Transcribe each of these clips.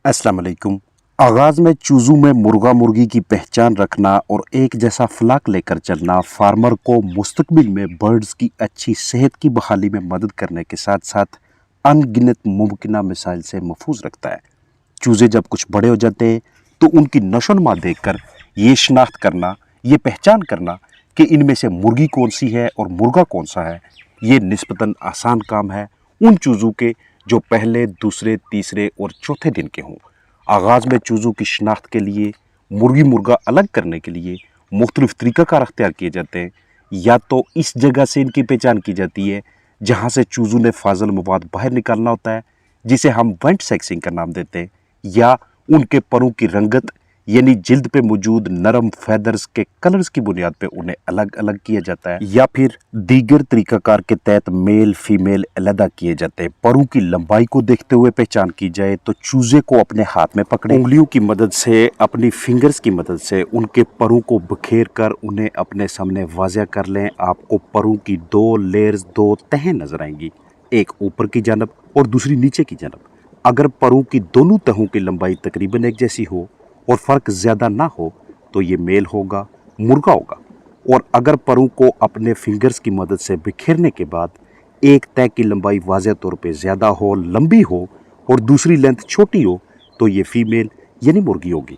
अस्सलाम वालेकुम। आगाज़ में चूज़ों में मुर्गा मुर्गी की पहचान रखना और एक जैसा फ्लाक लेकर चलना फार्मर को मुस्तकबिल में बर्ड्स की अच्छी सेहत की बहाली में मदद करने के साथ साथ अनगिनत मुमकिन मिसाइल से महफूज रखता है। चूज़े जब कुछ बड़े हो जाते हैं तो उनकी नशोनुमा देखकर ये शनाख्त करना, ये पहचान करना कि इनमें से मुर्गी कौन सी है और मुर्गा कौन सा है, ये निस्बतन आसान काम है उन चूज़ों के जो पहले, दूसरे, तीसरे और चौथे दिन के हों। आगाज़ में चूज़ों की शनाख्त के लिए मुर्गी मुर्गा अलग करने के लिए मुख्तलिफ तरीक़ाकार अख्तियार किए जाते हैं। या तो इस जगह से इनकी पहचान की जाती है जहाँ से चूज़ों ने फाजल मवाद बाहर निकालना होता है, जिसे हम वेंट सेक्सिंग का नाम देते हैं, या उनके परों की रंगत यानी जिल्द पे मौजूद नरम फैदर्स के कलर्स की बुनियाद पे उन्हें अलग अलग किया जाता है, या फिर दीगर तरीकाकार के तहत मेल फीमेल अलहदा किए जाते हैं। परों की लंबाई को देखते हुए पहचान की जाए तो चूजे को अपने हाथ में पकड़े, उंगलियों की मदद से, अपनी फिंगर्स की मदद से उनके परों को बखेर कर उन्हें अपने सामने वाज़िया कर लें। आपको परों की दो लेयर्स, दो तहें नजर आएंगी, एक ऊपर की जानब और दूसरी नीचे की जानब। अगर परों की दोनों तहों की लंबाई तकरीबन एक जैसी हो और फ़र्क ज़्यादा ना हो तो ये मेल होगा, मुर्गा होगा। और अगर परों को अपने फिंगर्स की मदद से बिखेरने के बाद एक तह की लंबाई वाज़ह तौर पे ज़्यादा हो, लंबी हो और दूसरी लेंथ छोटी हो तो ये फीमेल यानी मुर्गी होगी।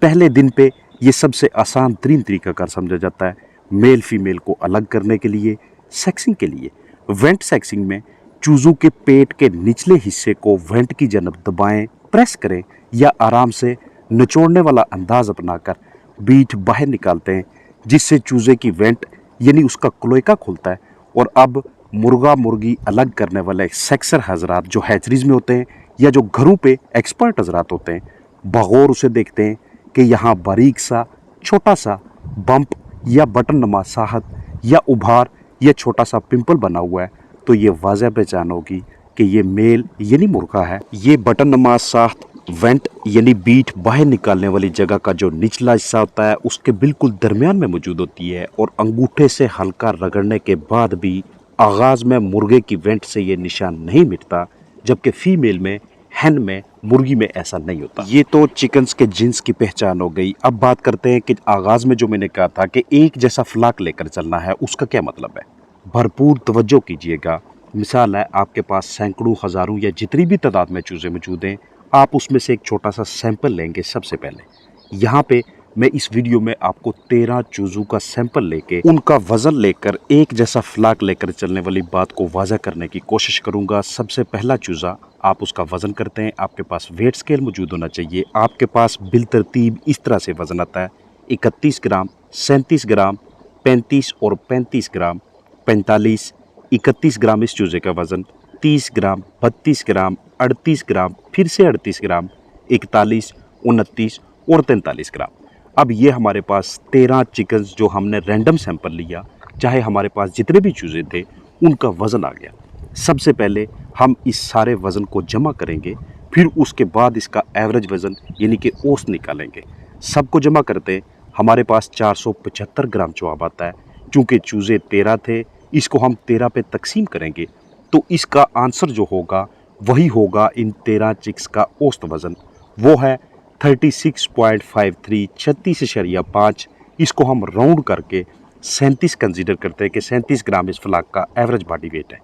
पहले दिन पे ये सबसे आसान तरीन तरीकाकार समझा जाता है मेल फीमेल को अलग करने के लिए, सेक्सिंग के लिए। वेंट सेक्सिंग में चूज़ों के पेट के निचले हिस्से को वेंट की जानब दबाएं, प्रेस करें या आराम से निचोड़ने वाला अंदाज अपनाकर बीट बाहर निकालते हैं, जिससे चूजे की वेंट यानी उसका क्लोएका खुलता है। और अब मुर्गा मुर्गी अलग करने वाले सेक्सर हजरात जो हैचरीज में होते हैं या जो घरों पे एक्सपर्ट हजरात होते हैं, बगौर उसे देखते हैं कि यहाँ बारीक सा छोटा सा बम्प या बटन नुमा साहत या उभार या छोटा सा पिंपल बना हुआ है तो ये वाज़ह पहचान होगी कि ये मेल यानी मुर्गा है। ये बटन नुमा साहत वेंट यानी बीट बाहर निकालने वाली जगह का जो निचला हिस्सा होता है उसके बिल्कुल दरमियान में मौजूद होती है, और अंगूठे से हल्का रगड़ने के बाद भी आगाज़ में मुर्गे की वेंट से ये निशान नहीं मिटता, जबकि फीमेल में, हैन में, मुर्गी में ऐसा नहीं होता। ये तो चिकन्स के जिन्स की पहचान हो गई। अब बात करते हैं कि आगाज़ में जो मैंने कहा था कि एक जैसा फ्लाक लेकर चलना है, उसका क्या मतलब है। भरपूर तवज्जो कीजिएगा। मिसाल है, आपके पास सैकड़ों, हज़ारों या जितनी भी तादाद में चूज़े मौजूद हैं, आप उसमें से एक छोटा सा सैंपल लेंगे। सबसे पहले यहाँ पे मैं इस वीडियो में आपको 13 चूज़ों का सैंपल लेके उनका वज़न लेकर एक जैसा फ्लाक लेकर चलने वाली बात को वाज़ा करने की कोशिश करूँगा। सबसे पहला चूज़ा, आप उसका वज़न करते हैं, आपके पास वेट स्केल मौजूद होना चाहिए। आपके पास बिलतरतीब इस तरह से वज़न आता है: 31 ग्राम, 37 ग्राम, 35 और 35 ग्राम, 45, 31 ग्राम इस चूज़े का वज़न, 30 ग्राम, 32 ग्राम, 38 ग्राम, फिर से 38 ग्राम, 41, 29 और 43 ग्राम। अब ये हमारे पास 13 चिकन्स जो हमने रैंडम सैंपल लिया, चाहे हमारे पास जितने भी चूज़े थे, उनका वज़न आ गया। सबसे पहले हम इस सारे वज़न को जमा करेंगे, फिर उसके बाद इसका एवरेज वज़न यानी कि औसत निकालेंगे। सबको जमा करते हमारे पास 475 ग्राम जवाब आता है। चूँकि चूज़े 13 थे, इसको हम 13 पे तकसीम करेंगे तो इसका आंसर जो होगा वही होगा इन 13 चिक्स का औसत वज़न, वो है 36.53, 36.5। इसको हम राउंड करके 37 कंसीडर करते हैं कि 37 ग्राम इस फ्लाक का एवरेज बॉडी वेट है।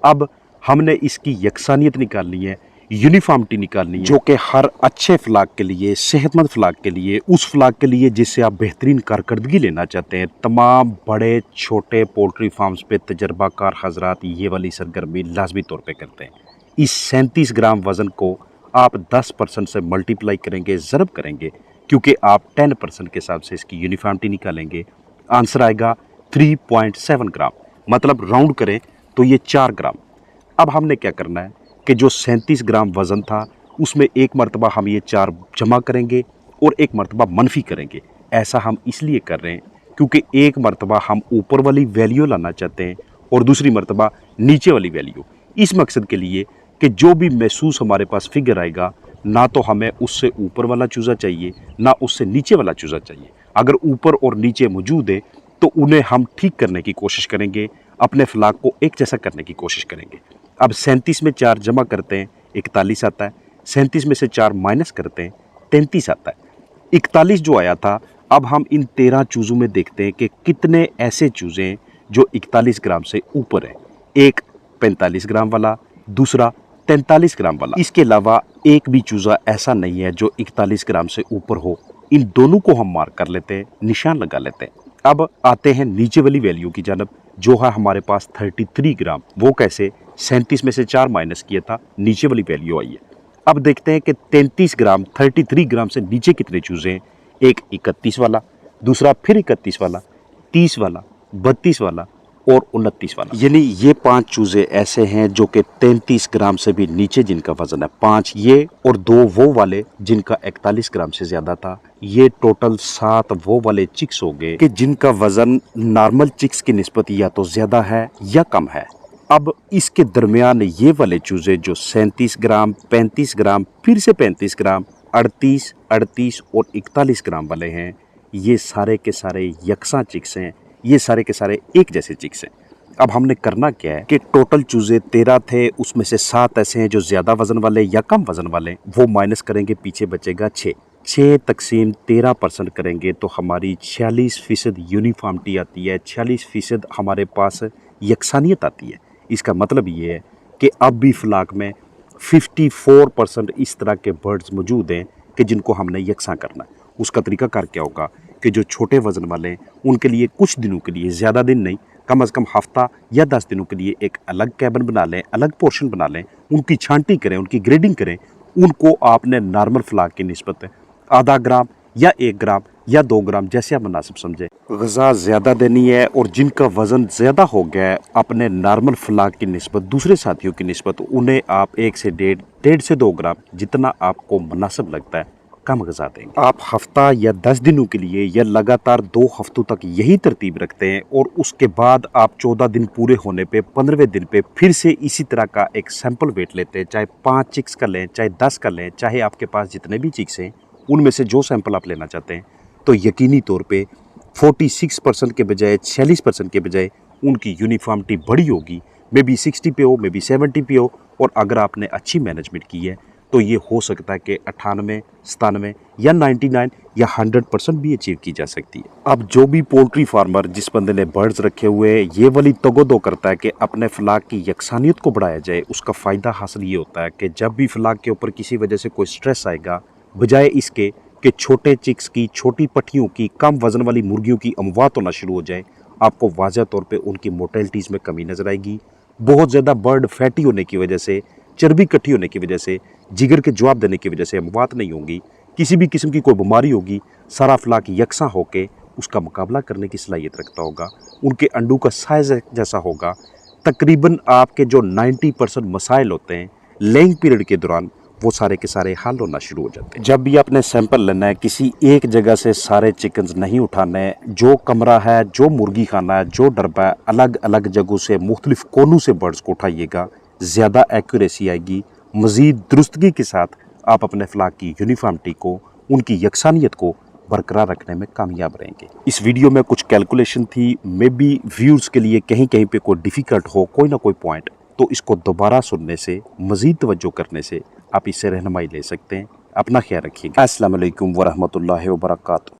अब हमने इसकी यकसानियत निकालनी है, यूनिफॉर्मिटी निकालनी है, जो कि हर अच्छे फ्लाक के लिए, सेहतमंद फ्लाक के लिए, उस फ्लाक के लिए जिससे आप बेहतरीन कारकर्दगी लेना चाहते हैं। तमाम बड़े छोटे पोल्ट्री फार्म्स पे तजर्बाकार हजरात ये वाली सरगर्मी लाजमी तौर पे करते हैं। इस 37 ग्राम वज़न को आप 10% से मल्टीप्लाई करेंगे, ज़रब करेंगे, क्योंकि आप 10% के हिसाब से इसकी यूनिफॉर्मिटी निकालेंगे। आंसर आएगा 3.7 ग्राम, मतलब राउंड करें तो ये 4 ग्राम। अब हमने क्या करना है कि जो 37 ग्राम वज़न था उसमें एक मरतबा हम ये 4 जमा करेंगे और एक मरतबा मनफी करेंगे। ऐसा हम इसलिए कर रहे हैं क्योंकि एक मरतबा हम ऊपर वाली वैल्यू लाना चाहते हैं और दूसरी मरतबा नीचे वाली वैल्यू। इस मकसद के लिए कि जो भी महसूस हमारे पास फिगर आएगा, ना तो हमें उससे ऊपर वाला चूज़ा चाहिए, ना उससे नीचे वाला चूज़ा चाहिए। अगर ऊपर और नीचे मौजूद है तो उन्हें हम ठीक करने की कोशिश करेंगे, अपने फ्लाक को एक जैसा करने की कोशिश करेंगे। अब 37 में 4 जमा करते हैं, 41 आता है। 37 में से 4 माइनस करते हैं 33 आता है। 41 जो आया था, अब हम इन 13 चूज़ों में देखते हैं कि कितने ऐसे चूज़े हैं जो 41 ग्राम से ऊपर है। एक 45 ग्राम वाला, दूसरा 43 ग्राम वाला। इसके अलावा एक भी चूज़ा ऐसा नहीं है जो 41 ग्राम से ऊपर हो। इन दोनों को हम मार्क कर लेते हैं, निशान लगा लेते हैं। अब आते हैं नीचे वाली वैल्यू की जानब, जो है हमारे पास 33 ग्राम। वो कैसे? 37 में से 4 माइनस किया था, नीचे वाली वैल्यू आई है। अब देखते हैं कि 33 ग्राम 33 ग्राम से नीचे कितने चूज़े हैं। एक 31 वाला, दूसरा फिर 31 वाला, 30 वाला, 32 वाला और 29 वाला। यानी ये 5 चूज़े ऐसे हैं जो कि 33 ग्राम से भी नीचे जिनका वजन है। 5 ये और 2 वो वाले जिनका 41 ग्राम से ज्यादा था। ये टोटल 7 वो वाले चिक्स हो गए कि जिनका वजन नॉर्मल चिक्स की निस्बत या तो ज्यादा है या कम है। अब इसके दरमियान ये वाले चूज़े जो 37 ग्राम, 35 ग्राम, फिर से 35 ग्राम, 38, 38 और 41 ग्राम वाले हैं, ये सारे के सारे यकसा चिक्स हैं। ये सारे के सारे एक जैसे चिक्स हैं। अब हमने करना क्या है कि टोटल चूज़े 13 थे, उसमें से 7 ऐसे हैं जो ज़्यादा वजन वाले या कम वजन वाले, वो माइनस करेंगे, पीछे बचेगा 6 तकसीम 13% करेंगे तो हमारी 46% यूनिफॉर्मिटी आती है, 46% हमारे पास यकसानियत आती है। इसका मतलब ये है कि अब भी फ्लाक में 54% इस तरह के बर्ड्स मौजूद हैं कि जिनको हमने यकसा करना है। उसका तरीकाकार क्या होगा कि जो छोटे वजन वाले हैं उनके लिए कुछ दिनों के लिए, ज़्यादा दिन नहीं, कम से कम हफ्ता या 10 दिनों के लिए एक अलग कैबिन बना लें, अलग पोर्शन बना लें, उनकी छांटी करें, उनकी ग्रेडिंग करें। उनको आपने नॉर्मल फ्लाक की निस्बत आधा ग्राम या 1 ग्राम या 2 ग्राम जैसे आप मुनासिब समझे ग़िज़ा ज़्यादा देनी है। और जिनका वज़न ज़्यादा हो गया है अपने नॉर्मल फ्लाक की निस्बत, दूसरे साथियों की निस्बत, उन्हें आप 1 से 1.5 से 2 ग्राम जितना आपको मुनासिब लगता है कम ग़िज़ा देंगे। आप हफ्ता या 10 दिनों के लिए या लगातार 2 हफ्तों तक यही तरतीब रखते हैं और उसके बाद आप 14 दिन पूरे होने पे 15वें दिन पे फिर से इसी तरह का एक सैंपल वेट लेते हैं, चाहे 5 चिक्स का लें, चाहे 10 का लें, चाहे आपके पास जितने भी चिक्स हैं उनमें से जो सैंपल आप लेना चाहते हैं, तो यकीनी तौर पे 46% के बजाय 46% के बजाय उनकी यूनिफॉर्मिटी बड़ी होगी। मे बी 60 पे हो, मे बी 70 पे हो। और अगर आपने अच्छी मैनेजमेंट की है तो ये हो सकता है कि 98, 97 या 99 या 100% भी अचीव की जा सकती है। अब जो भी पोल्ट्री फार्मर, जिस बंदे ने बर्ड्स रखे हुए हैं, ये वाली तगोदो करता है कि अपने फ्लाक की यकसानियत को बढ़ाया जाए, उसका फ़ायदा हासिल ये होता है कि जब भी फ्लाक के ऊपर किसी वजह से कोई स्ट्रेस आएगा, बजाय इसके कि छोटे चिक्स की, छोटी पट्टियों की, कम वजन वाली मुर्गियों की अमवात होना शुरू हो जाए, आपको वाज़ह तौर पे उनकी मोर्टेलिटीज़ में कमी नज़र आएगी। बहुत ज़्यादा बर्ड फैटी होने की वजह से, चर्बी इकट्ठी होने की वजह से, जिगर के जवाब देने की वजह से अमवात नहीं होंगी। किसी भी किस्म की कोई बीमारी होगी, सारा फ्लाक यकसा होकर उसका मुकाबला करने की सलाहियत रखता होगा। उनके अंडों का साइज़ जैसा होगा। तकरीबन आपके जो 90% मसाइल होते हैं लेइंग पीरियड के दौरान, वो सारे के सारे हल होना शुरू हो जाते हैं। जब भी आपने सैंपल लेना है, किसी एक जगह से सारे चिकन्स नहीं उठाने हैं। जो कमरा है, जो मुर्गी खाना है, जो डरबा है, अलग अलग जगहों से, मुख्तलिफ कोनों से बर्ड्स को उठाइएगा, ज़्यादा एक्यूरेसी आएगी। मज़ीद दुरुस्तगी के साथ आप अपने फ्लाक की यूनिफॉर्मिटी को, उनकी यकसानियत को बरकरार रखने में कामयाब रहेंगे। इस वीडियो में कुछ कैलकुलेशन थी, मे बी व्यूअर्स के लिए कहीं कहीं पे कोई डिफ़िकल्ट हो, कोई ना कोई पॉइंट, तो इसको दोबारा सुनने से, मज़ीद तवज्जो करने से आप इससे रहनुमाई ले सकते हैं। अपना ख्याल रखिएगा। अस्सलाम वालेकुम व रहमतुल्लाहि व बरकातहू।